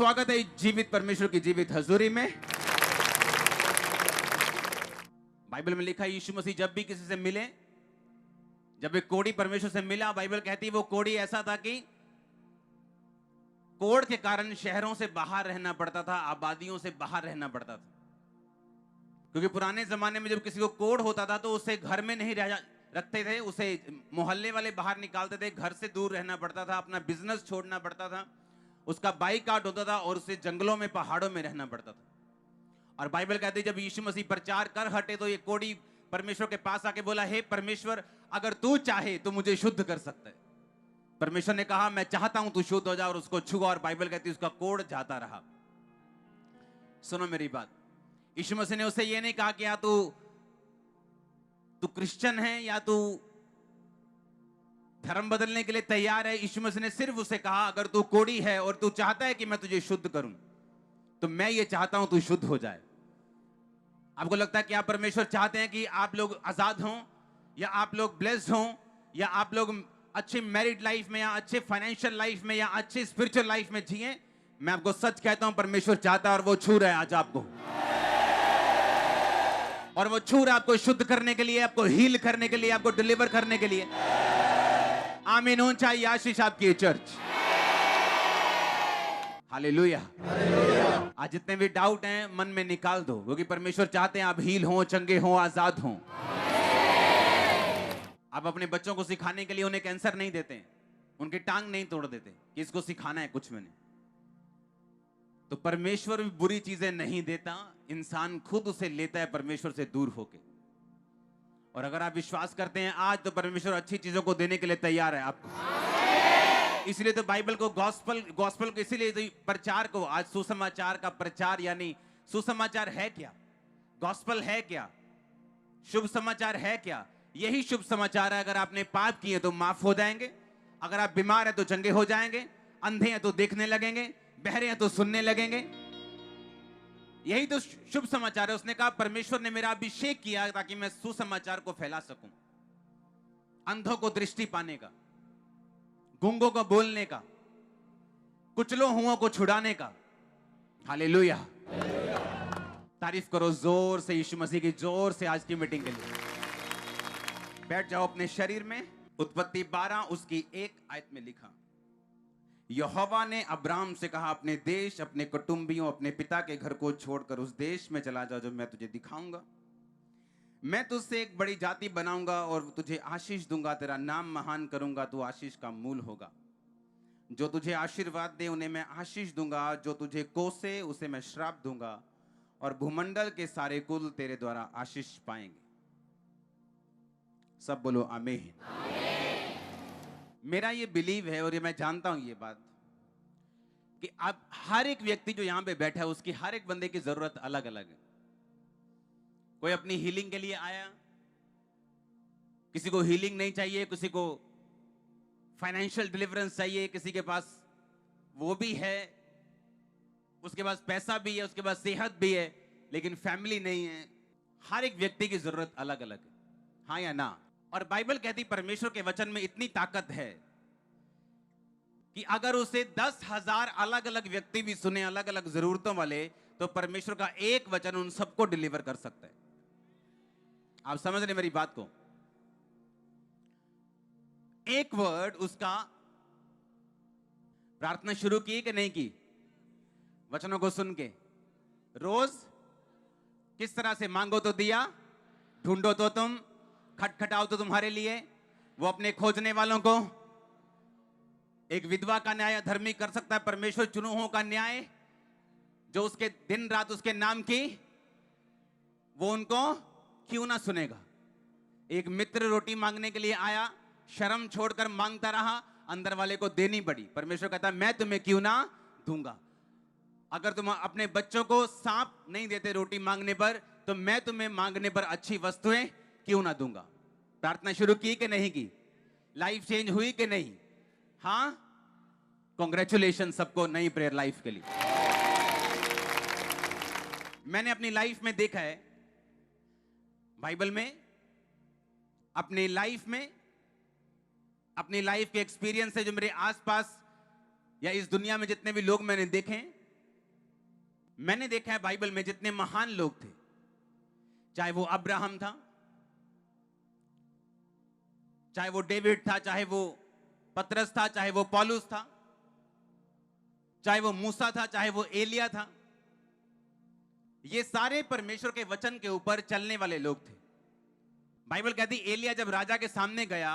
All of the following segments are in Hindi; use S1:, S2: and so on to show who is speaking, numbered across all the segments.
S1: स्वागत है जीवित परमेश्वर की जीवित हजूरी में। बाइबल में लिखा है यीशु मसीह जब भी किसी से मिले, जब एक कोढ़ी परमेश्वर से मिला, बाइबल कहती है वो कोढ़ी ऐसा था कि कोढ़ के कारण शहरों से बाहर रहना पड़ता था, आबादियों से बाहर रहना पड़ता था। क्योंकि पुराने जमाने में जब किसी को कोढ़ होता था तो उसे घर में नहीं रखते थे, उसे मोहल्ले वाले बाहर निकालते थे, घर से दूर रहना पड़ता था, अपना बिजनेस छोड़ना पड़ता था, उसका बाइकआउट होता था और उसे जंगलों में पहाड़ों में रहना पड़ता था। और बाइबल कहती है जब यीशु मसीह प्रचार कर हटे तो ये कोढ़ी परमेश्वर के पास आके बोला, हे परमेश्वर, अगर तू चाहे तो मुझे शुद्ध कर सकता है। परमेश्वर ने कहा मैं चाहता हूं तू शुद्ध हो जा, और उसको छुआ, और बाइबल कहती है उसका कोढ़ जाता रहा। सुनो मेरी बात, यीशु मसीह ने उसे ये नहीं कहा कि या तू क्रिश्चियन है या तू धर्म बदलने के लिए तैयार है। यीशु मसीह ने सिर्फ उसे कहा अगर तू कोढ़ी है और तू चाहता है कि मैं तुझे शुद्ध करूं तो मैं ये चाहता हूं तू शुद्ध हो जाए। आपको लगता है कि आप परमेश्वर चाहते हैं कि आप लोग आजाद हों, या आप लोग ब्लेस्ड हों, या आप लोग अच्छे मैरिड लाइफ में, या अच्छे फाइनेंशियल लाइफ में, या अच्छे स्पिरिचुअल लाइफ में जिए? मैं आपको सच कहता हूं परमेश्वर चाहता है, और वो छू रहा है आज आपको, और वो छू रहा है आपको शुद्ध करने के लिए, आपको हील करने के लिए, आपको डिलीवर करने के लिए। आमीन होना चाहिए आशीष आपकी चर्च। हालेलुया। आज जितने भी डाउट हैं मन में निकाल दो, क्योंकि परमेश्वर चाहते हैं आप हील हो, चंगे हो, आजाद हो। आप अपने बच्चों को सिखाने के लिए उन्हें कैंसर नहीं देते, उनकी टांग नहीं तोड़ देते कि इसको सिखाना है कुछ मैंने। तो परमेश्वर भी बुरी चीजें नहीं देता, इंसान खुद उसे लेता है परमेश्वर से दूर होके। और अगर आप विश्वास करते हैं आज, तो परमेश्वर अच्छी चीजों को देने के लिए तैयार है आपको। इसलिए तो बाइबल को गॉस्पल को इसीलिए तो प्रचार को, आज सुसमाचार का प्रचार, यानी सुसमाचार है क्या, गॉस्पल है क्या, शुभ समाचार है क्या? यही शुभ समाचार है। अगर आपने पाप किए तो माफ हो जाएंगे, अगर आप बीमार हैं तो चंगे हो जाएंगे, अंधे हैं तो देखने लगेंगे, बहरे हैं तो सुनने लगेंगे। यही तो शुभ समाचार है। उसने कहा परमेश्वर ने मेरा अभिषेक किया ताकि मैं सुसमाचार को फैला सकूं, अंधों को दृष्टि पाने का, गूंगों को बोलने का, कुचलो हुओं को छुड़ाने का। हालेलुया। तारीफ करो जोर से यीशु मसीह की, जोर से आज की मीटिंग के लिए। बैठ जाओ अपने शरीर में। उत्पत्ति 12 उसकी 1 आयत में लिखा, यहोवा ने अब्राम से कहा अपने देश, अपने कुटुंबियों, अपने पिता के घर को छोड़कर उस देश में चला जा जो मैं तुझे दिखाऊंगा। मैं तुझसे एक बड़ी जाति बनाऊंगा और तुझे आशीष दूंगा, तेरा नाम महान करूंगा, तू आशीष का मूल होगा। जो तुझे आशीर्वाद दे उन्हें मैं आशीष दूंगा, जो तुझे कोसे उसे मैं श्राप दूंगा, और भूमंडल के सारे कुल तेरे द्वारा आशीष पाएंगे। सब बोलो आमीन। मेरा ये बिलीव है, और ये मैं जानता हूं ये बात, कि आप हर एक व्यक्ति जो यहां पे बैठा है उसकी, हर एक बंदे की जरूरत अलग अलग है। कोई अपनी हीलिंग के लिए आया, किसी को हीलिंग नहीं चाहिए, किसी को फाइनेंशियल डिलीवरेंस चाहिए, किसी के पास वो भी है, उसके पास पैसा भी है, उसके पास सेहत भी है, लेकिन फैमिली नहीं है। हर एक व्यक्ति की जरूरत अलग अलग है, हाँ या ना? और बाइबल कहती परमेश्वर के वचन में इतनी ताकत है कि अगर उसे 10,000 अलग अलग व्यक्ति भी सुने, अलग अलग जरूरतों वाले, तो परमेश्वर का एक वचन उन सबको डिलीवर कर सकता है। आप समझ रहे मेरी बात को? एक वर्ड उसका, प्रार्थना शुरू की कि नहीं की? वचनों को सुन के रोज किस तरह से? मांगो तो दिया, ढूंढो तो तुम, खटखटाओ तो तुम्हारे लिए। वो अपने खोजने वालों को, एक विधवा का न्याय धर्मी कर सकता है, परमेश्वर चुनुओं का न्याय, जो उसके दिन रात उसके नाम की, वो उनको क्यों ना सुनेगा? एक मित्र रोटी मांगने के लिए आया, शर्म छोड़कर मांगता रहा, अंदर वाले को देनी पड़ी। परमेश्वर कहता मैं तुम्हें क्यों ना दूंगा। अगर तुम अपने बच्चों को सांप नहीं देते रोटी मांगने पर, तो मैं तुम्हें मांगने पर अच्छी वस्तुएं क्यों ना दूंगा। प्रार्थना शुरू की कि नहीं की? लाइफ चेंज हुई कि नहीं? हाँ, कांग्रेचुलेशन सबको नई प्रेयर लाइफ के लिए। मैंने अपनी लाइफ में देखा है, बाइबल में, अपनी लाइफ में, अपनी लाइफ के एक्सपीरियंस से, जो मेरे आसपास या इस दुनिया में जितने भी लोग मैंने देखे, मैंने देखा है बाइबल में जितने महान लोग थे, चाहे वो अब्राहम था, चाहे वो डेविड था, चाहे वो पतरस था, चाहे वो पौलुस था, चाहे वो मूसा था, चाहे वो एलिया था, ये सारे परमेश्वर के वचन के ऊपर चलने वाले लोग थे। बाइबल कहती एलिया जब राजा के सामने गया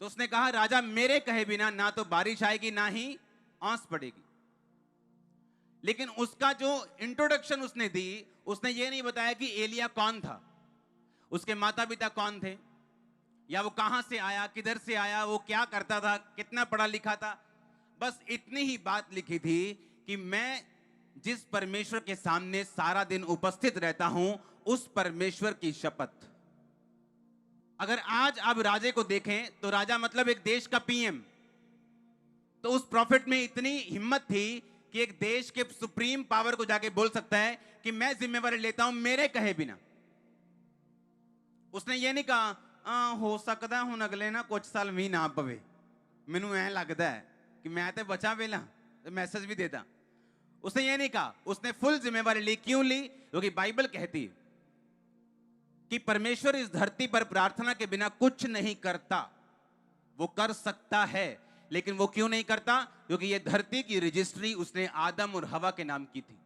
S1: तो उसने कहा, राजा मेरे कहे बिना ना तो बारिश आएगी ना ही आंस पड़ेगी। लेकिन उसका जो इंट्रोडक्शन उसने दी, उसने ये नहीं बताया कि एलिया कौन था, उसके माता पिता कौन थे, या वो कहां से आया, किधर से आया, वो क्या करता था, कितना पढ़ा लिखा था। बस इतनी ही बात लिखी थी कि मैं जिस परमेश्वर के सामने सारा दिन उपस्थित रहता हूं, उस परमेश्वर की शपथ। अगर आज आप राजे को देखें तो राजा मतलब एक देश का पीएम, तो उस प्रॉफिट में इतनी हिम्मत थी कि एक देश के सुप्रीम पावर को जाके बोल सकता है कि मैं जिम्मेवारी लेता हूं मेरे कहे बिना। उसने ये नहीं कहा हो सकता हूं अगले ना कुछ साल भी ना पवे, मैनू ऐ लगता है कि मैं तो बचा वेला तो मैसेज भी देता। उसने ये नहीं कहा, उसने फुल जिम्मेवारी ली। क्यों ली? क्योंकि बाइबल कहती कि परमेश्वर इस धरती पर प्रार्थना के बिना कुछ नहीं करता। वो कर सकता है, लेकिन वो क्यों नहीं करता? क्योंकि ये धरती की रजिस्ट्री उसने आदम और हवा के नाम की थी।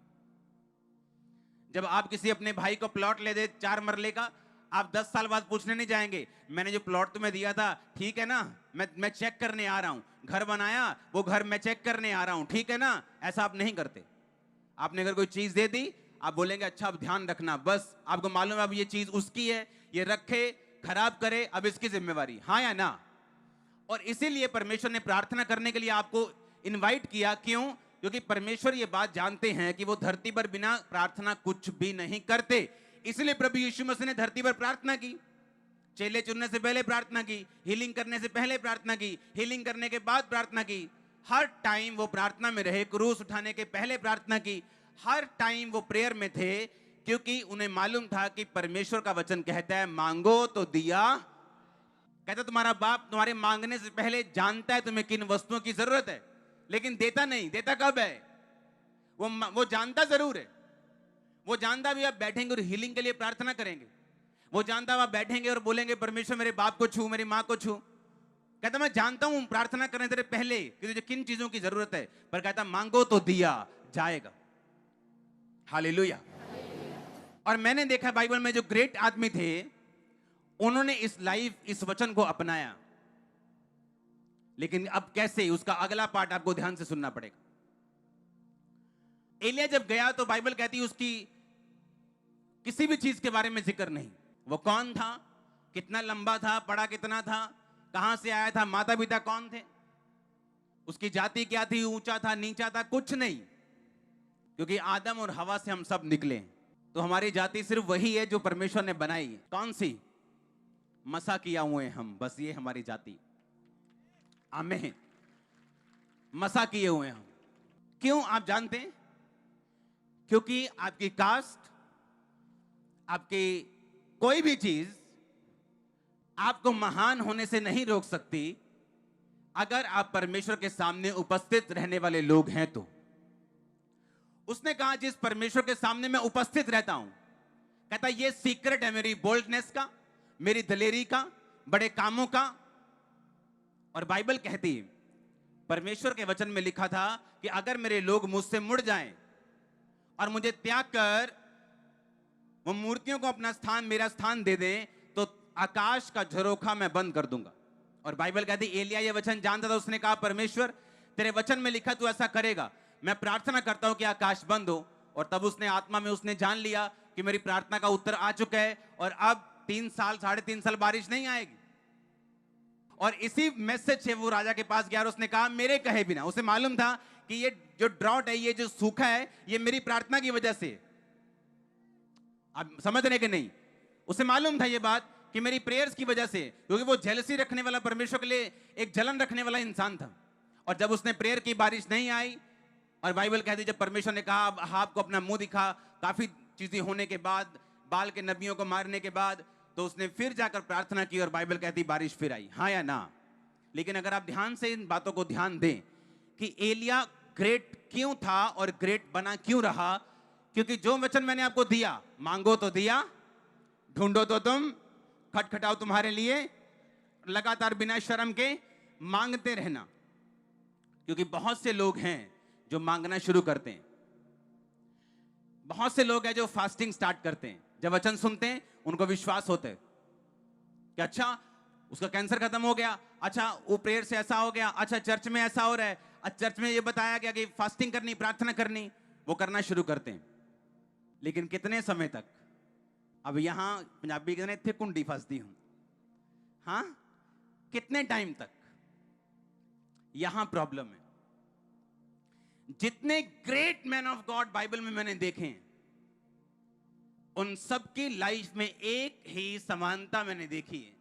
S1: जब आप किसी अपने भाई को प्लॉट ले दे 4 मरले का, आप 10 साल बाद पूछने नहीं जाएंगे, मैंने जो प्लॉट तुम्हें दिया था ठीक है ना, मैं चेक करने आ रहा हूं, घर बनाया वो घर मैं चेक करने आ रहा हूं, ठीक है ना। ऐसा आप नहीं करते। आपने अगर कोई चीज दे दी, आप बोलेंगे अच्छा अब ध्यान रखना, बस आपको मालूम है अब ये चीज उसकी है, ये रखे खराब करे अब इसकी जिम्मेवारी, हाँ या ना। और इसीलिए परमेश्वर ने प्रार्थना करने के लिए आपको इनवाइट किया। क्यों? क्योंकि परमेश्वर ये बात जानते हैं कि वो धरती पर बिना प्रार्थना कुछ भी नहीं करते। इसलिए प्रभु यीशु मसीह ने धरती पर प्रार्थना की, चेले चुनने से पहले प्रार्थना की, हीलिंग करने से पहले प्रार्थना की, हीलिंग करने के बाद प्रार्थना की। हर टाइम वो प्रार्थना में रहे, क्रूस उठाने के पहले प्रार्थना की, हर टाइम वो प्रेयर में थे, क्योंकि उन्हें मालूम था कि परमेश्वर का वचन कहता है मांगो तो दिया। कहता तुम्हारा बाप तुम्हारे मांगने से पहले जानता है तुम्हें किन वस्तुओं की जरूरत है, लेकिन देता नहीं। देता कब है? वो जानता जरूर है। वो जानता भी आप बैठेंगे और हीलिंग के लिए प्रार्थना करेंगे, वो जानता आप बैठेंगे और बोलेंगे परमेश्वर मेरे बाप को छू, मेरी मां को छू। कहता मैं जानता हूं प्रार्थना करने से पहले कि तुझे किन चीजों की जरूरत है, पर कहता मांगो तो दिया जाएगा। हालेलुया। और मैंने देखा बाइबल में जो ग्रेट आदमी थे, उन्होंने इस वचन को अपनाया। लेकिन अब कैसे, उसका अगला पार्ट आपको ध्यान से सुनना पड़ेगा। एलिया जब गया तो बाइबल कहती उसकी किसी भी चीज के बारे में जिक्र नहीं। वो कौन था, कितना लंबा था, पढ़ा कितना था, कहां से आया था, माता पिता कौन थे, उसकी जाति क्या थी, ऊंचा था नीचा था, कुछ नहीं। क्योंकि आदम और हवा से हम सब निकले, तो हमारी जाति सिर्फ वही है जो परमेश्वर ने बनाई है। कौन सी? मसा किया हुए हम, बस ये हमारी जाति। आमीन। मसा किए हुए हम। क्यों आप जानते हैं? क्योंकि आपकी कास्ट, आपकी कोई भी चीज आपको महान होने से नहीं रोक सकती, अगर आप परमेश्वर के सामने उपस्थित रहने वाले लोग हैं तो। उसने कहा जिस परमेश्वर के सामने मैं उपस्थित रहता हूं, कहता ये सीक्रेट है मेरी बोल्डनेस का, मेरी दलेरी का, बड़े कामों का। और बाइबल कहती, परमेश्वर के वचन में लिखा था कि अगर मेरे लोग मुझसे मुड़ जाएं और मुझे त्याग कर वो मूर्तियों को अपना स्थान, मेरा स्थान दे दें, तो आकाश का झरोखा मैं बंद कर दूंगा। और बाइबल कहती एलिया ये वचन जानता था। उसने कहा परमेश्वर तेरे वचन में लिखा तू ऐसा करेगा, मैं प्रार्थना करता हूं कि आकाश बंद हो। और तब उसने आत्मा में उसने जान लिया कि मेरी प्रार्थना का उत्तर आ चुका है और अब 3 साल 3.5 साल बारिश नहीं आएगी। और इसी मैसेज से वो राजा के पास गया और उसने कहा मेरे कहे बिना। उसे मालूम था कि ये जो ड्रॉट है, ये जो सूखा है, ये मेरी प्रार्थना की वजह से। आप समझ रहे कि नहीं? उसे मालूम था ये बात कि मेरी प्रेयर्स की वजह से, क्योंकि वो जेलसी रखने वाला, परमेश्वर के लिए एक जलन रखने वाला इंसान था। और जब उसने प्रेयर की, बारिश नहीं आई। और बाइबल कहती जब परमेश्वर ने कहा अहाब को अपना मुंह दिखा, काफी चीजें होने के बाद, बाल के नबियों को मारने के बाद, तो उसने फिर जाकर प्रार्थना की और बाइबल कहती बारिश फिर आई। हाँ या ना? लेकिन अगर आप ध्यान से इन बातों को ध्यान दें कि एलिया ग्रेट क्यों था और ग्रेट बना क्यों रहा, क्योंकि जो वचन मैंने आपको दिया, मांगो तो दिया, ढूंढो तो तुम, खटखटाओ तुम्हारे लिए, लगातार बिना शर्म के मांगते रहना। क्योंकि बहुत से लोग हैं जो मांगना शुरू करते हैं, बहुत से लोग हैं जो फास्टिंग स्टार्ट करते हैं, जब वचन सुनते हैं उनको विश्वास होता है कि अच्छा उसका कैंसर खत्म हो गया, अच्छा वो प्रेयर से ऐसा हो गया, अच्छा चर्च में ऐसा हो रहा है, अच्छा चर्च में ये बताया गया कि फास्टिंग करनी, प्रार्थना करनी, वो करना शुरू करते हैं। लेकिन कितने समय तक? अब यहां पंजाबी कहते हैं थे कुंडी फंसती हूं, हाँ, कितने टाइम तक? यहां प्रॉब्लम है। जितने great man of God Bible में मैंने देखे हैं, उन सबकी लाइफ में एक ही समानता मैंने देखी है,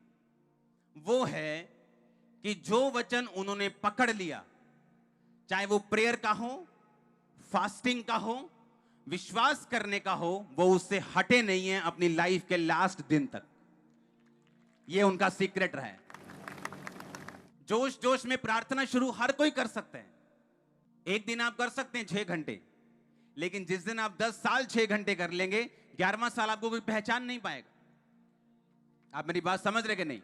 S1: वो है कि जो वचन उन्होंने पकड़ लिया, चाहे वो प्रेयर का हो, फास्टिंग का हो, विश्वास करने का हो, वो उससे हटे नहीं है अपनी लाइफ के लास्ट दिन तक। ये उनका सीक्रेट रहा है। जोश जोश में प्रार्थना शुरू हर कोई कर सकता है। एक दिन आप कर सकते हैं 6 घंटे, लेकिन जिस दिन आप 10 साल 6 घंटे कर लेंगे, 11वां साल आपको कोई पहचान नहीं पाएगा। आप मेरी बात समझ रहे कि नहीं?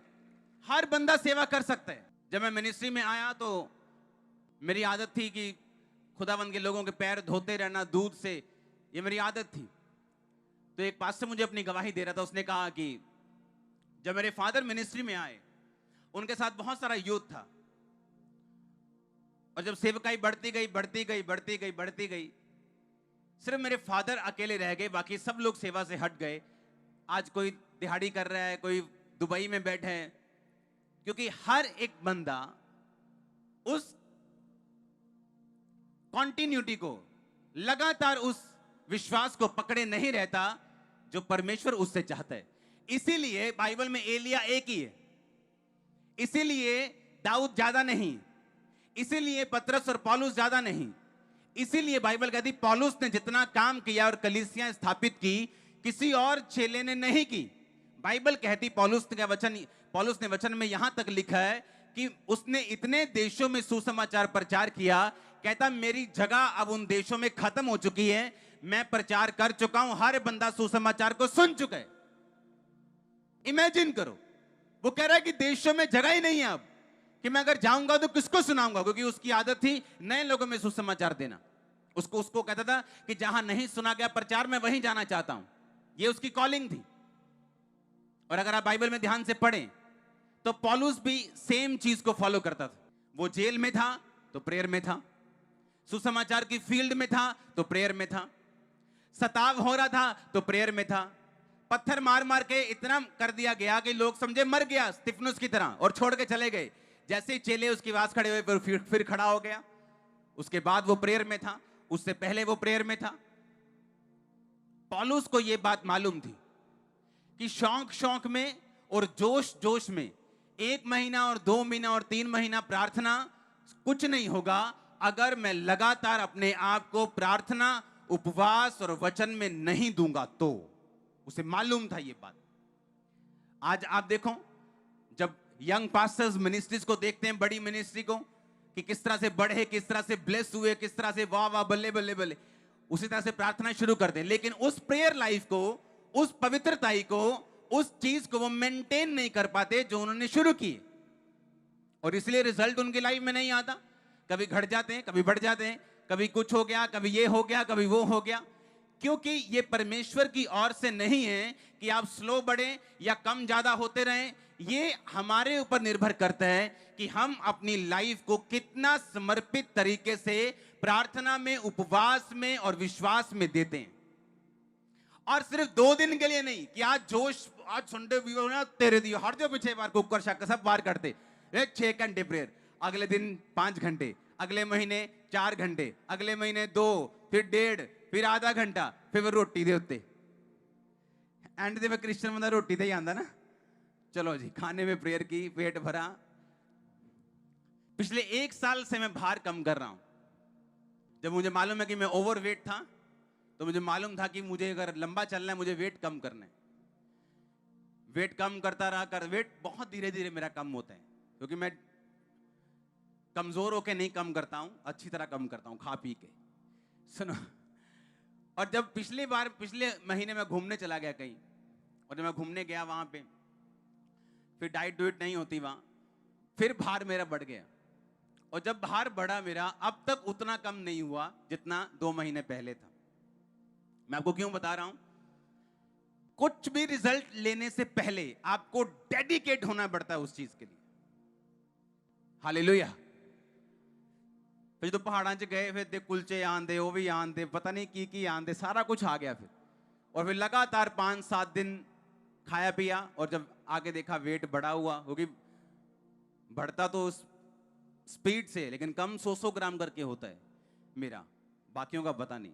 S1: हर बंदा सेवा कर सकता है। जब मैं मिनिस्ट्री में आया तो मेरी आदत थी कि खुदावंद के लोगों के पैर धोते रहना दूध से, ये मेरी आदत थी। तो एक पास्टर मुझे अपनी गवाही दे रहा था, उसने कहा कि जब मेरे फादर मिनिस्ट्री में आए, उनके साथ बहुत सारा यूथ था, और जब सेवकाई बढ़ती गई बढ़ती गई बढ़ती गई बढ़ती गई, सिर्फ मेरे फादर अकेले रह गए, बाकी सब लोग सेवा से हट गए। आज कोई दिहाड़ी कर रहा है, कोई दुबई में बैठे हैं, क्योंकि हर एक बंदा उस कॉन्टिन्यूटी को, लगातार उस विश्वास को पकड़े नहीं रहता जो परमेश्वर उससे चाहता है। इसीलिए बाइबल में एलिया एक ही है, इसीलिए दाऊद ज्यादा नहीं, इसीलिए पतरस और पौलुस ज्यादा नहीं, इसीलिए बाइबल कहती पौलुस ने जितना काम किया और कलीसियां स्थापित की, किसी और चेले ने नहीं की। बाइबल कहती, पौलुस ने वचन में यहां तक लिखा है कि उसने इतने देशों में सुसमाचार प्रचार किया, कहता मेरी जगह अब उन देशों में खत्म हो चुकी है, मैं प्रचार कर चुका हूं, हर बंदा सुसमाचार को सुन चुका है। इमेजिन करो, वो कह रहा है कि देशों में जगह ही नहीं है अब, कि मैं अगर जाऊंगा तो किसको सुनाऊंगा, क्योंकि उसकी आदत थी नए लोगों में सुसमाचार देना। उसको कहता था कि जहां नहीं सुना गया प्रचार, मैं वहीं जाना चाहता हूं, ये उसकी कॉलिंग थी। और अगर आप बाइबल में ध्यान से पढ़ें तो पौलुस भी सेम चीज को फॉलो करता था। वो जेल में था तो प्रेयर में था, सुसमाचार की फील्ड में था तो प्रेयर में था, सताव हो रहा था तो प्रेयर में था, पत्थर मार मार के इतना कर दिया गया कि लोग समझे मर गया स्तिफनुस की तरह और छोड़ के चले गए। जैसे ही चेले उसके पास खड़े हुए फिर खड़ा हो गया। उसके बाद वो प्रेयर में था, उससे पहले वो प्रेयर में था। पौलुस को यह बात मालूम थी कि शौक शौक में और जोश जोश में 1 महीना और 2 महीना और 3 महीना प्रार्थना कुछ नहीं होगा अगर मैं लगातार अपने आप को प्रार्थना, उपवास और वचन में नहीं दूंगा। तो उसे मालूम था ये बात। आज आप देखो, जब यंग पास्टर्स मिनिस्ट्रीज को देखते हैं, बड़ी मिनिस्ट्री को, कि किस तरह से बढ़े, किस तरह से ब्लेस हुए, किस तरह से वाह वाह बल्ले बल्ले बल्ले, उसी तरह से प्रार्थना शुरू कर दें। लेकिन उस प्रेयर लाइफ को, उस पवित्रताई को, उस चीज को वो मेंटेन नहीं कर पाते जो उन्होंने शुरू की, और इसलिए रिजल्ट उनकी लाइफ में नहीं आता। कभी घट जाते हैं, कभी बढ़ जाते हैं, कभी कुछ हो गया, कभी ये हो गया, कभी वो हो गया। क्योंकि ये परमेश्वर की ओर से नहीं है कि आप स्लो बढ़े या कम ज्यादा होते रहें। ये हमारे ऊपर निर्भर करता है कि हम अपनी लाइफ को कितना समर्पित तरीके से प्रार्थना में, उपवास में और विश्वास में देते हैं। और सिर्फ 2 दिन के लिए नहीं कि आज जोश, आज संडे भी हो ना तेरे दिए, हर जो पीछे बार कुकर शक्कर सब बार करते, 6 घंटे प्रेयर, अगले दिन 5 घंटे, अगले महीने 4 घंटे, अगले महीने 2, फिर 1.5, फिर आधा घंटा, फिर रोटी दे उत्ते एंड दे क्रिश्चियन बंदा रोटी दे ही आंदा ना, चलो जी खाने में प्रेयर की, पेट भरा। पिछले 1 साल से मैं भार कम कर रहा हूं। जब मुझे मालूम है कि मैं ओवरवेट था, तो मुझे मालूम था कि मुझे अगर लंबा चलना है, मुझे वेट कम करना है। वेट कम करता रहा, वेट बहुत धीरे धीरे मेरा कम होता है, क्योंकि मैं कमजोर होके नहीं कम करता हूं, अच्छी तरह कम करता हूं, खा पी के। सुनो, और जब पिछले महीने में घूमने चला गया कहीं, और जब मैं घूमने गया वहां पे, फिर डाइट डुइट नहीं होती वहां, फिर भार मेरा बढ़ गया। और जब भार बढ़ा मेरा, अब तक उतना कम नहीं हुआ जितना 2 महीने पहले था। मैं आपको क्यों बता रहा हूं? कुछ भी रिजल्ट लेने से पहले आपको डेडिकेट होना पड़ता है उस चीज के लिए। हालेलुया। फिर तो पहाड़ां च गए, फिर कुलचे आंदे, वो भी आंदे, पता नहीं की आंदे, सारा कुछ आ गया फिर। और फिर लगातार 5-7 दिन खाया पिया, और जब आगे देखा वेट बढ़ा हुआ, क्योंकि बढ़ता तो स्पीड से, लेकिन कम 100 ग्राम करके होता है मेरा, बाकियों का पता नहीं।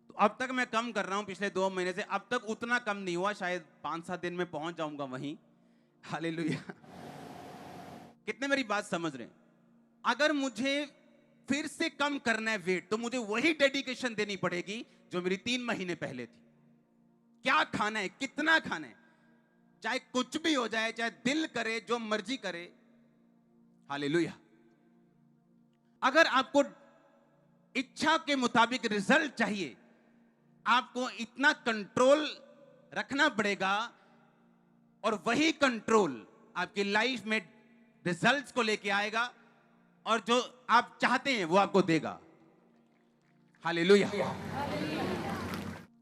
S1: तो अब तक मैं कम कर रहा हूं पिछले 2 महीने से, अब तक उतना कम नहीं हुआ, शायद 5-7 दिन में पहुंच जाऊंगा वहीं। हालेलुया। कितने मेरी बात समझ रहे हैं? अगर मुझे फिर से कम करना है वेट, तो मुझे वही डेडिकेशन देनी पड़ेगी जो मेरी 3 महीने पहले थी। क्या खाना है, कितना खाना है, चाहे कुछ भी हो जाए, चाहे दिल करे, जो मर्जी करे। हालेलुया। अगर आपको इच्छा के मुताबिक रिजल्ट चाहिए, आपको इतना कंट्रोल रखना पड़ेगा, और वही कंट्रोल आपकी लाइफ में रिजल्ट्स को लेके आएगा, और जो आप चाहते हैं वो आपको देगा। हालेलुया।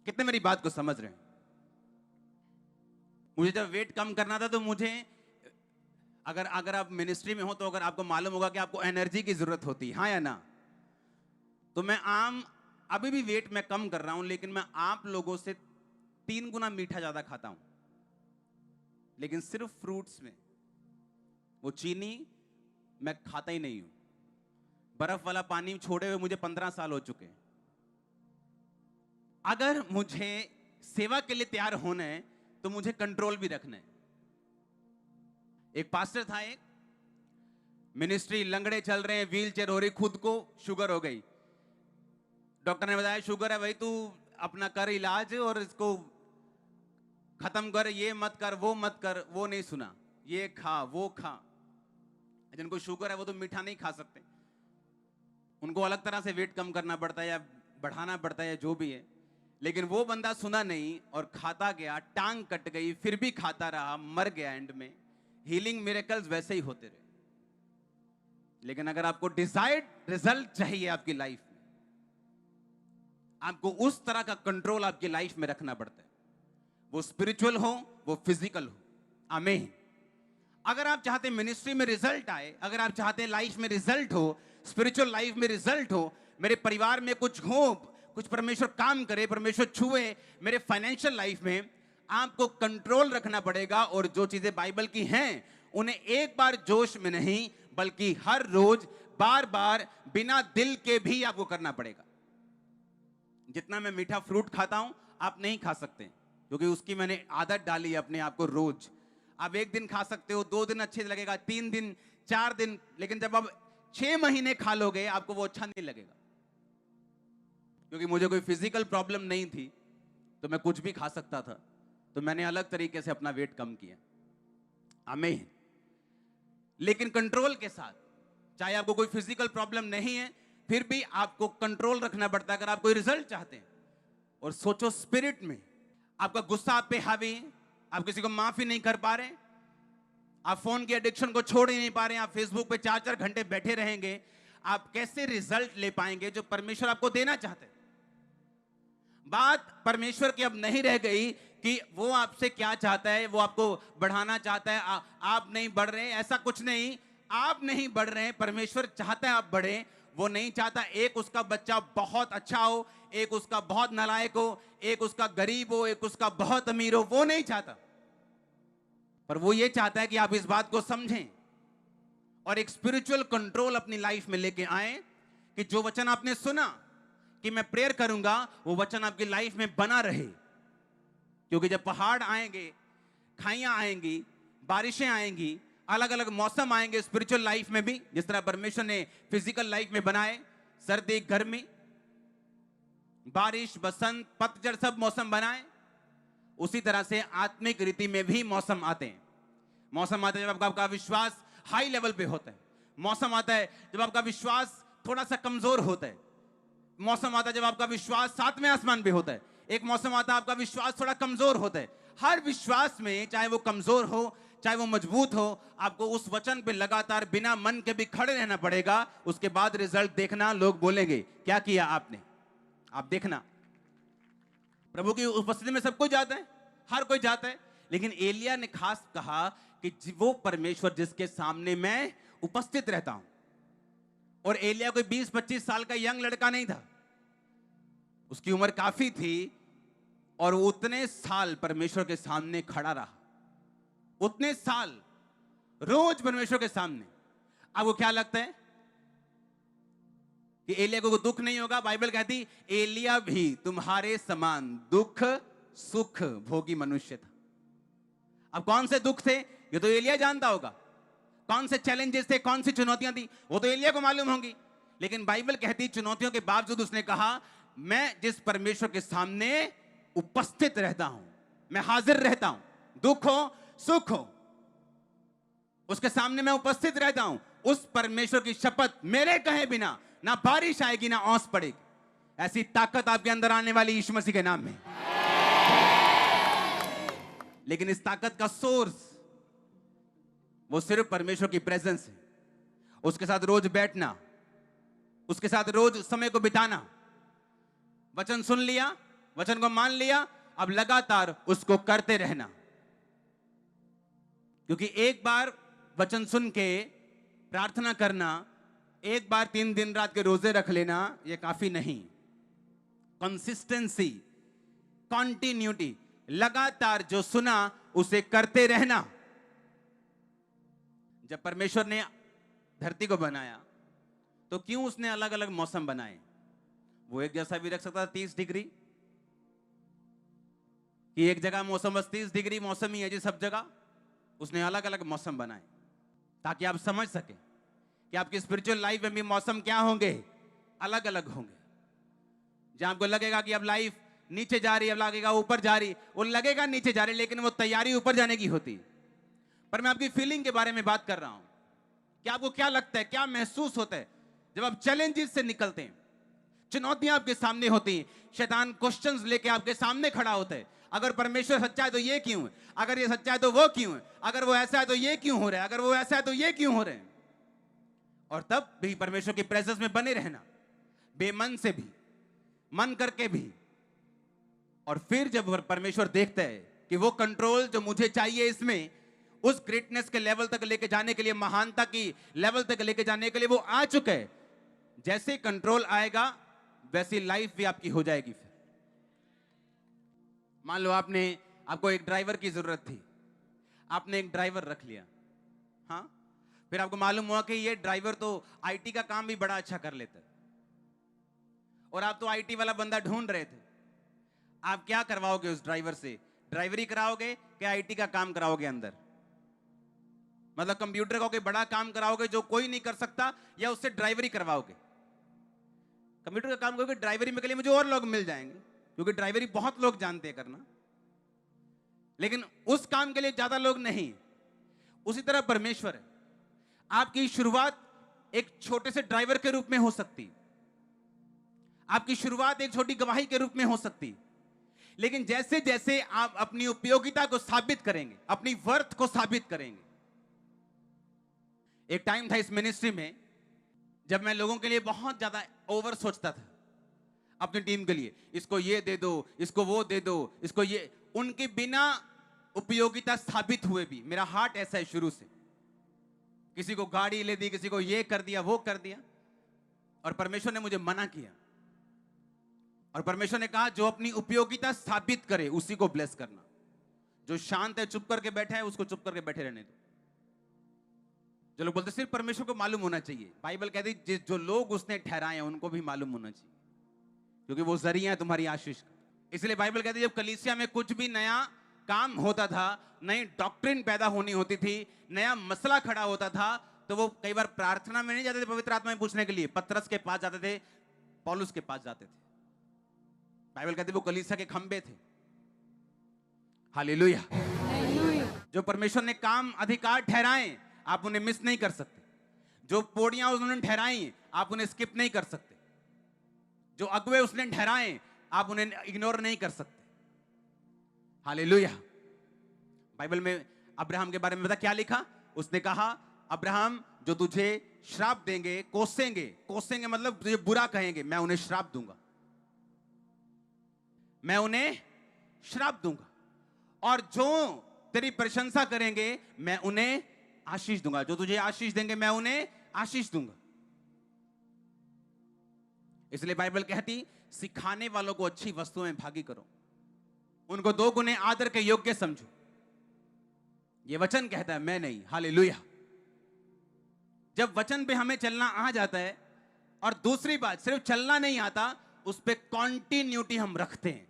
S1: कितने मेरी बात को समझ रहे हैं? मुझे जब वेट कम करना था, तो मुझे, अगर आप मिनिस्ट्री में हो तो अगर आपको मालूम होगा कि आपको एनर्जी की जरूरत होती है, हाँ या ना? तो मैं अभी भी वेट में कम कर रहा हूं, लेकिन मैं आप लोगों से 3 गुना मीठा ज्यादा खाता हूं, लेकिन सिर्फ फ्रूट्स में। वो चीनी मैं खाता ही नहीं हूं। बर्फ वाला पानी छोड़े हुए मुझे 15 साल हो चुके हैं। अगर मुझे सेवा के लिए तैयार होना है, तो मुझे कंट्रोल भी रखना है। एक पास्टर था, एक मिनिस्ट्री, लंगड़े चल रहे हैं, व्हील चेयर हो रही, खुद को शुगर हो गई। डॉक्टर ने बताया शुगर है भाई, तू अपना कर इलाज और इसको खत्म कर, ये मत कर, वो मत कर। वो नहीं सुना, ये खा, वो खा। जिनको शुगर है वो तो मीठा नहीं खा सकते, उनको अलग तरह से वेट कम करना पड़ता है या बढ़ाना पड़ता है, या जो भी है। लेकिन वो बंदा सुना नहीं और खाता गया, टांग कट गई, फिर भी खाता रहा, मर गया एंड में। हीलिंग मिरेकल्स वैसे ही होते रहे। लेकिन अगर आपको डिजायर्ड रिजल्ट चाहिए आपकी लाइफ में, आपको उस तरह का कंट्रोल आपकी लाइफ में रखना पड़ता है, वो स्पिरिचुअल हो, वो फिजिकल हो। आमीन। अगर आप चाहते हैं मिनिस्ट्री में रिजल्ट आए, अगर आप चाहते हैं लाइफ में रिजल्ट हो, स्पिरिचुअल लाइफ में रिजल्ट हो, मेरे परिवार में कुछ हो, कुछ परमेश्वर काम करे, परमेश्वर छुए मेरे फाइनेंशियल लाइफ में, आपको कंट्रोल रखना पड़ेगा। और जो चीजें बाइबल की हैं, उन्हें एक बार जोश में नहीं, बल्कि हर रोज बार बार बिना दिल के भी आपको करना पड़ेगा। जितना मैं मीठा फ्रूट खाता हूं, आप नहीं खा सकते, क्योंकि उसकी मैंने आदत डाली है अपने आप को रोज। आप 1 दिन खा सकते हो, 2 दिन अच्छे लगेगा, 3 दिन, 4 दिन, लेकिन जब आप 6 महीने खा लोगे, आपको वो अच्छा नहीं लगेगा। क्योंकि मुझे कोई फिजिकल प्रॉब्लम नहीं थी, तो मैं कुछ भी खा सकता था, तो मैंने अलग तरीके से अपना वेट कम किया। आमीन। लेकिन कंट्रोल के साथ, चाहे आपको कोई फिजिकल प्रॉब्लम नहीं है, फिर भी आपको कंट्रोल रखना पड़ता है अगर आप कोई रिजल्ट चाहते हैं। और सोचो, स्पिरिट में आपका गुस्सा आप पे हावी है, आप किसी को माफ ही नहीं कर पा रहे, आप फोन की एडिक्शन को छोड़ ही नहीं पा रहे, आप फेसबुक पे 4-4 घंटे बैठे रहेंगे, आप कैसे रिजल्ट ले पाएंगे जो परमेश्वर आपको देना चाहते हैं? बात परमेश्वर की अब नहीं रह गई कि वो आपसे क्या चाहता है, वो आपको बढ़ाना चाहता है, आप नहीं बढ़ रहे, ऐसा कुछ नहीं। आप नहीं बढ़ रहे, परमेश्वर चाहता है आप बढ़े। वो नहीं चाहता एक उसका बच्चा बहुत अच्छा हो, एक उसका बहुत नालायक हो, एक उसका गरीब हो, एक उसका बहुत अमीर हो, वो नहीं चाहता। पर वो ये चाहता है कि आप इस बात को समझें और एक स्पिरिचुअल कंट्रोल अपनी लाइफ में लेके आए, कि जो वचन आपने सुना कि मैं प्रेयर करूंगा, वो वचन आपकी लाइफ में बना रहे। क्योंकि जब पहाड़ आएंगे, खाइयां आएंगी, बारिशें आएंगी, अलग अलग मौसम आएंगे स्पिरिचुअल लाइफ में भी, जिस तरह परमेश्वर ने फिजिकल लाइफ में बनाए, सर्दी, गर्मी, बारिश, बसंत, पतझड़, सब मौसम बनाए, उसी तरह से आत्मिक रीति में भी मौसम आते हैं। मौसम आता है जब आपका विश्वास हाई लेवल पे होता है, मौसम आता है जब आपका विश्वास थोड़ा सा कमजोर होता है, मौसम आता है जब आपका विश्वास सातवें आसमान पे होता है, एक मौसम आता है आपका विश्वास थोड़ा कमजोर होता है। हर विश्वास में, चाहे वो कमजोर हो चाहे वो मजबूत हो, आपको उस वचन पे लगातार बिना मन के भी खड़े रहना पड़ेगा। उसके बाद रिजल्ट देखना, लोग बोलेंगे क्या किया आपने, आप देखना। प्रभु की उपस्थिति में सब कोई जाता है, हर कोई जाता है, लेकिन एलिया ने खास कहा कि वो परमेश्वर जिसके सामने मैं उपस्थित रहता हूं। और एलिया कोई 20-25 साल का यंग लड़का नहीं था, उसकी उम्र काफी थी, और वो उतने साल परमेश्वर के सामने खड़ा रहा, उतने साल रोज परमेश्वर के सामने। आपको क्या लगता है कि एलिया को दुख नहीं होगा? बाइबल कहती एलिया भी तुम्हारे समान दुख सुख भोगी मनुष्य था। अब कौन से दुख थे ये तो एलिया जानता होगा, कौन से चैलेंजेस थे, कौन सी चुनौतियां थी वो तो एलिया को मालूम होंगी। लेकिन बाइबल कहती चुनौतियों के बावजूद उसने कहा मैं जिस परमेश्वर के सामने उपस्थित रहता हूं, मैं हाजिर रहता हूं, दुख हो सुख हो, उसके सामने मैं उपस्थित रहता हूं। उस परमेश्वर की शपथ मेरे कहे बिना ना बारिश आएगी ना ओस पड़ेगी। ऐसी ताकत आपके अंदर आने वाली यीशु मसीह के नाम में। लेकिन इस ताकत का सोर्स वो सिर्फ परमेश्वर की प्रेजेंस है, उसके साथ रोज बैठना, उसके साथ रोज समय को बिताना। वचन सुन लिया, वचन को मान लिया, अब लगातार उसको करते रहना। क्योंकि एक बार वचन सुन के प्रार्थना करना, एक बार 3 दिन रात के रोजे रख लेना, यह काफी नहीं। कंसिस्टेंसी, कॉन्टिन्यूटी, लगातार जो सुना उसे करते रहना। जब परमेश्वर ने धरती को बनाया तो क्यों उसने अलग अलग मौसम बनाए? वो एक जैसा भी रख सकता था 30 डिग्री, कि एक जगह मौसम बस 30 डिग्री मौसम ही है जी सब जगह। उसने अलग अलग मौसम बनाए ताकि आप समझ सके कि आपकी स्पिरिचुअल लाइफ में भी मौसम क्या होंगे, अलग अलग होंगे। जहां आपको लगेगा कि अब लाइफ नीचे जा रही है, अब लगेगा ऊपर जा रही, वो लगेगा नीचे जा रही, लेकिन वो तैयारी ऊपर जाने की होती। पर मैं आपकी फीलिंग के बारे में बात कर रहा हूं कि आपको क्या लगता है, क्या महसूस होता है जब आप चैलेंजेस से निकलते हैं, चुनौतियां आपके सामने होती हैं, शैतान क्वेश्चंस लेके आपके सामने खड़ा होता है। अगर परमेश्वर सच्चा है तो ये क्यों है, अगर ये सच्चा है तो वो क्यों है, अगर वो ऐसा है तो ये क्यों हो रहा है, अगर वो ऐसा है तो ये क्यों हो रहे हैं। और तब भी परमेश्वर की प्रेजेंस में बने रहना, बेमन से भी, मन करके भी। और फिर जब परमेश्वर देखता है कि वो कंट्रोल जो मुझे चाहिए इसमें, उस ग्रेटनेस के लेवल तक लेके जाने के लिए, महानता की लेवल तक लेके जाने के लिए वो आ चुका है। जैसे कंट्रोल आएगा वैसी लाइफ भी आपकी हो जाएगी। फिर मान लो आपको एक ड्राइवर की जरूरत थी, आपने एक ड्राइवर रख लिया, हाँ, फिर आपको मालूम हुआ कि ये ड्राइवर तो आईटी का काम भी बड़ा अच्छा कर लेता है, और आप तो आईटी वाला बंदा ढूंढ रहे थे। आप क्या करवाओगे उस ड्राइवर से? ड्राइवरी कराओगे कि आईटी का काम कराओगे अंदर? मतलब कंप्यूटर का कोई बड़ा काम कराओगे जो कोई नहीं कर सकता, या उससे ड्राइवरी करवाओगे? कंप्यूटर का काम करोगे, ड्राइवरी में के लिए मुझे और लोग मिल जाएंगे, क्योंकि ड्राइवरी बहुत लोग जानते हैं करना, लेकिन उस काम के लिए ज्यादा लोग नहीं। उसी तरह परमेश्वर है। आपकी शुरुआत एक छोटे से ड्राइवर के रूप में हो सकती, आपकी शुरुआत एक छोटी गवाही के रूप में हो सकती, लेकिन जैसे जैसे आप अपनी उपयोगिता को साबित करेंगे, अपनी वर्थ को साबित करेंगे। एक टाइम था इस मिनिस्ट्री में जब मैं लोगों के लिए बहुत ज्यादा ओवर सोचता था, अपनी टीम के लिए, इसको ये दे दो, इसको वो दे दो, इसको ये, उनके बिना उपयोगिता साबित हुए भी। मेरा हार्ट ऐसा है शुरू से, किसी को गाड़ी ले दी, किसी को ये कर दिया, वो कर दिया, और परमेश्वर ने मुझे मना किया। और परमेश्वर ने कहा जो अपनी उपयोगिता साबित करे उसी को ब्लेस करना, जो शांत है चुप करके बैठा है उसको चुप करके बैठे रहने दो। जो लोग बोलते सिर्फ परमेश्वर को मालूम होना चाहिए, बाइबल कहती जो लोग उसने ठहराए हैं उनको भी मालूम होना चाहिए, क्योंकि वो जरिया है तुम्हारी आशीष का। इसलिए बाइबल कहती है जब कलीसिया में कुछ भी नया काम होता था, नई डॉक्ट्रिन पैदा होनी होती थी, नया मसला खड़ा होता था, तो वो कई बार प्रार्थना में नहीं जाते थे पवित्र आत्मा में पूछने के लिए, पतरस के पास जाते थे, पौलुस के पास जाते थे। बाइबल कहती है वो कलीसिया के खंबे थे। हालेलुया। जो परमेश्वर ने काम अधिकार ठहराए आप उन्हें मिस नहीं कर सकते, जो पोड़ियां उन्होंने ठहराई आप उन्हें स्किप नहीं कर सकते, जो अगुवे उसने ठहराए, आप उन्हें इग्नोर नहीं कर सकते। हालेलुया। बाइबल में अब्राहम के बारे में पता क्या लिखा? उसने कहा, अब्राहम जो तुझे श्राप देंगे, कोसेंगे मतलब तुझे बुरा कहेंगे, मैं उन्हें श्राप दूंगा, मैं उन्हें श्राप दूंगा, और जो तेरी प्रशंसा करेंगे मैं उन्हें आशीष दूंगा। जो तुझे आशीष देंगे मैं उन्हें आशीष दूंगा। इसलिए बाइबल कहती, सिखाने वालों को अच्छी वस्तुओं में भागी करो, उनको 2 गुने आदर के योग्य समझो। यह वचन कहता है, मैं नहीं। हालेलुया। जब वचन पे हमें चलना आ जाता है, और दूसरी बात, सिर्फ चलना नहीं आता, उस पे कॉन्टिन्यूटी हम रखते हैं,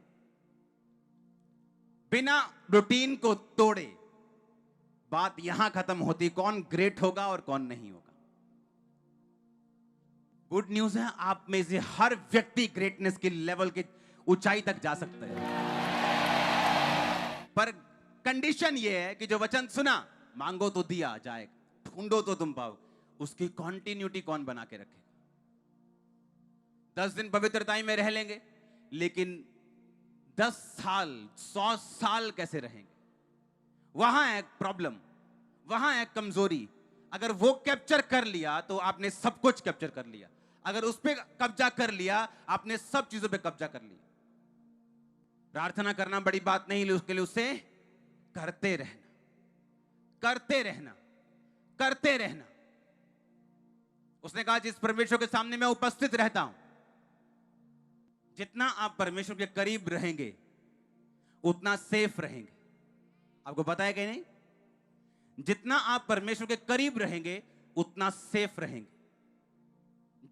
S1: बिना रूटीन को तोड़े। बात यहां खत्म होती, कौन ग्रेट होगा और कौन नहीं होगा। गुड न्यूज है, आप में से हर व्यक्ति ग्रेटनेस के लेवल के ऊंचाई तक जा सकता है, पर कंडीशन यह है कि जो वचन सुना, मांगो तो दिया जाएगा, ढूंढो तो तुम पाओ, उसकी कॉन्टिन्यूटी कौन बना के रखेगा। 10 दिन पवित्रता में रह लेंगे, लेकिन 10 साल 100 साल कैसे रहेंगे? वहां है प्रॉब्लम, वहां है कमजोरी। अगर वो कैप्चर कर लिया तो आपने सब कुछ कैप्चर कर लिया। अगर उस पर कब्जा कर लिया, आपने सब चीजों पे कब्जा कर लिया। प्रार्थना करना बड़ी बात नहीं, उसके लिए उसे करते रहना, करते रहना, करते रहना। उसने कहा, जिस परमेश्वर के सामने मैं उपस्थित रहता हूं, जितना आप परमेश्वर के करीब रहेंगे उतना सेफ रहेंगे। आपको पता है कि नहीं? जितना आप परमेश्वर के करीब रहेंगे उतना सेफ रहेंगे।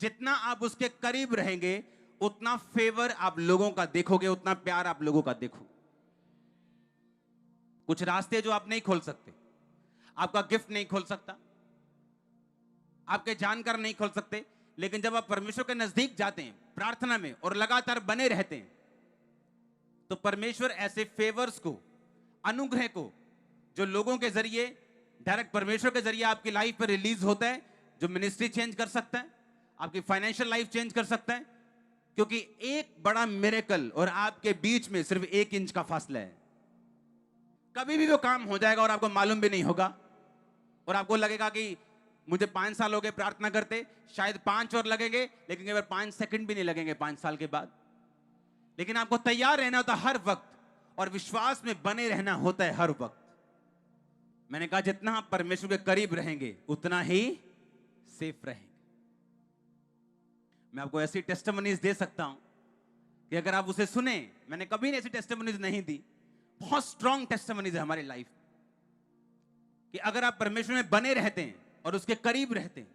S1: जितना आप उसके करीब रहेंगे उतना फेवर आप लोगों का देखोगे, उतना प्यार आप लोगों का देखोगे। कुछ रास्ते जो आप नहीं खोल सकते, आपका गिफ्ट नहीं खोल सकता, आपके जानकार नहीं खोल सकते, लेकिन जब आप परमेश्वर के नजदीक जाते हैं प्रार्थना में और लगातार बने रहते हैं, तो परमेश्वर ऐसे फेवर्स को, अनुग्रह को, जो लोगों के जरिए, डायरेक्ट परमेश्वर के जरिए आपकी लाइफ पर रिलीज होता है, जो मिनिस्ट्री चेंज कर सकता है, आपकी फाइनेंशियल लाइफ चेंज कर सकता है। क्योंकि एक बड़ा मिरेकल और आपके बीच में सिर्फ 1 इंच का फासला है। कभी भी वो काम हो जाएगा और आपको मालूम भी नहीं होगा, और आपको लगेगा कि मुझे 5 साल हो गए प्रार्थना करते, शायद 5 और लगेंगे, लेकिन केवल 5 सेकंड भी नहीं लगेंगे 5 साल के बाद। लेकिन आपको तैयार रहना होता हर वक्त, और विश्वास में बने रहना होता है हर वक्त। मैंने कहा, जितना आप परमेश्वर के करीब रहेंगे उतना ही सेफ रहेंगे। मैं आपको ऐसी टेस्टिमनीज दे सकता हूं कि अगर आप उसे सुने, मैंने कभी ऐसी टेस्टिमनीज नहीं दी, बहुत स्ट्रॉन्ग टेस्टिमनीज है हमारी लाइफ कि अगर आप परमेश्वर में बने रहते हैं और उसके करीब रहते हैं,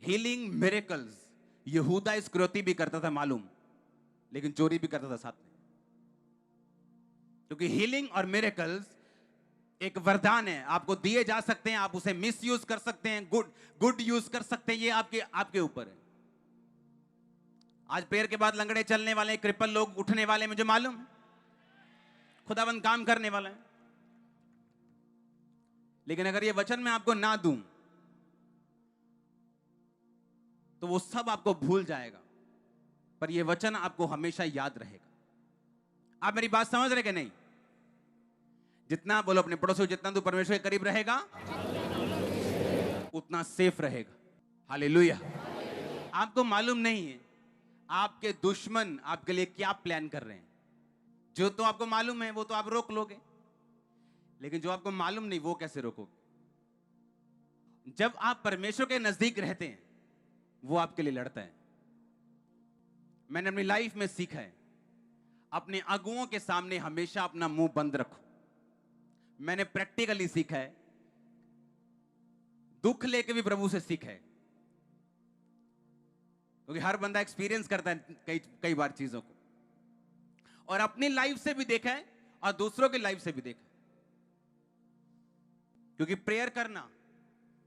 S1: हीलिंग मिरेकल्स। यहूदा इस्करियोती भी करता था मालूम, लेकिन चोरी भी करता था साथ में। क्योंकि हीलिंग और मिरेकल्स एक वरदान है, आपको दिए जा सकते हैं, आप उसे मिस यूज कर सकते हैं, गुड यूज कर सकते हैं, ये आपके ऊपर है। आज प्रेयर के बाद लंगड़े चलने वाले, क्रिपल लोग उठने वाले, मुझे मालूम, खुदाबंद काम करने वाला है। लेकिन अगर ये वचन मैं आपको ना दूं तो वो सब आपको भूल जाएगा, पर ये वचन आपको हमेशा याद रहेगा। आप मेरी बात समझ रहे कि नहीं? जितना, बोलो अपने पड़ोसी, जितना तू परमेश्वर के करीब रहेगा उतना सेफ रहेगा। हालेलुया। आपको मालूम नहीं है आपके दुश्मन आपके लिए क्या प्लान कर रहे हैं। जो तो आपको मालूम है वो तो आप रोक लोगे, लेकिन जो आपको मालूम नहीं वो कैसे रोकोगे? जब आप परमेश्वर के नजदीक रहते हैं वो आपके लिए लड़ता है। मैंने अपनी लाइफ में सीखा है, अपने अगुओं के सामने हमेशा अपना मुंह बंद रखो। मैंने प्रैक्टिकली सीखा है, दुख लेके भी प्रभु से सीखा है, क्योंकि हर बंदा एक्सपीरियंस करता है कई बार चीजों को, और अपनी लाइफ से भी देखा है और दूसरों की लाइफ से भी देखा है। क्योंकि प्रेयर करना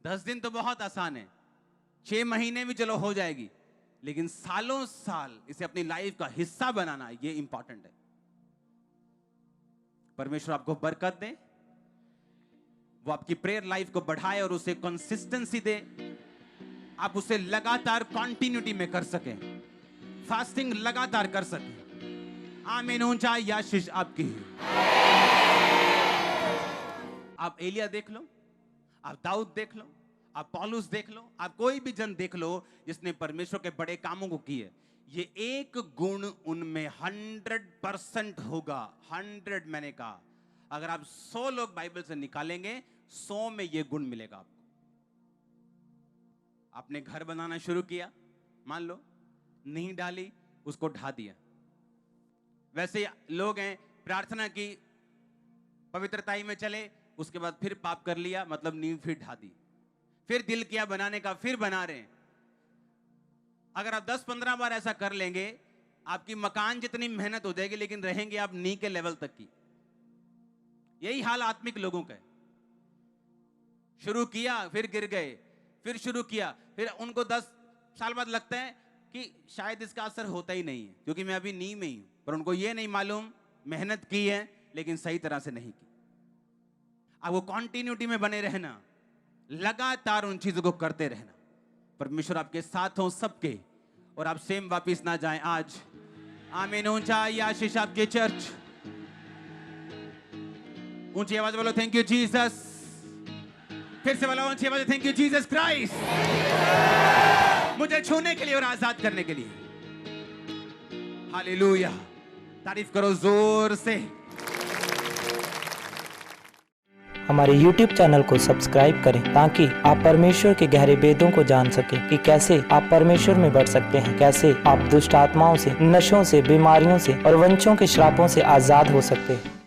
S1: 10 दिन तो बहुत आसान है, 6 महीने भी चलो हो जाएगी, लेकिन सालों साल इसे अपनी लाइफ का हिस्सा बनाना, यह इंपॉर्टेंट है। परमेश्वर आपको बरकत दे, वो आपकी प्रेयर लाइफ को बढ़ाए और उसे कंसिस्टेंसी दे, आप उसे लगातार कंटिन्यूटी में कर सकें, फास्टिंग लगातार कर सके। आमीन। ऊंचाई आशीष आपकी। आप एलिया देख लो, आप दाऊद देख लो, आप पौलुस देख लो, आप कोई भी जन देख लो जिसने परमेश्वर के बड़े कामों को किए, ये एक गुण उनमें 100% होगा। 100 मैंने कहा, अगर आप 100 लोग बाइबल से निकालेंगे, 100 में ये गुण मिलेगा आपको। आपने घर बनाना शुरू किया, मान लो नींव डाली, उसको ढा दिया। वैसे लोग हैं, प्रार्थना की, पवित्रताई में चले, उसके बाद फिर पाप कर लिया, मतलब नींव फिर ढा दी, फिर दिल किया बनाने का, फिर बना रहे हैं। अगर आप 10-15 बार ऐसा कर लेंगे, आपकी मकान जितनी मेहनत हो जाएगी, लेकिन रहेंगे आप नी के लेवल तक की। यही हाल आत्मिक लोगों का है। शुरू किया, फिर गिर गए, फिर शुरू किया, फिर उनको 10 साल बाद लगता है कि शायद इसका असर होता ही नहीं है, क्योंकि मैं अभी नी में ही हूं। पर उनको यह नहीं मालूम, मेहनत की है लेकिन सही तरह से नहीं की। अब वो कॉन्टिन्यूटी में बने रहना, लगातार उन चीजों को करते रहना। परमेश्वर आपके साथ हो सबके, और आप सेम वापिस ना जाएं आज। आमीन। ऊंचाई आशीष आपके चर्च। ऊंची आवाज बोलो थैंक यू जीसस। फिर से बोलो ऊंची आवाज, थैंक यू जीसस क्राइस्ट, मुझे छूने के लिए और आजाद करने के लिए। हालेलुया। तारीफ करो जोर से।
S2: हमारे YouTube चैनल को सब्सक्राइब करें ताकि आप परमेश्वर के गहरे वेदों को जान सकें कि कैसे आप परमेश्वर में बढ़ सकते हैं, कैसे आप दुष्ट आत्माओं से, नशों से, बीमारियों से और वंशों के श्रापों से आजाद हो सकते हैं।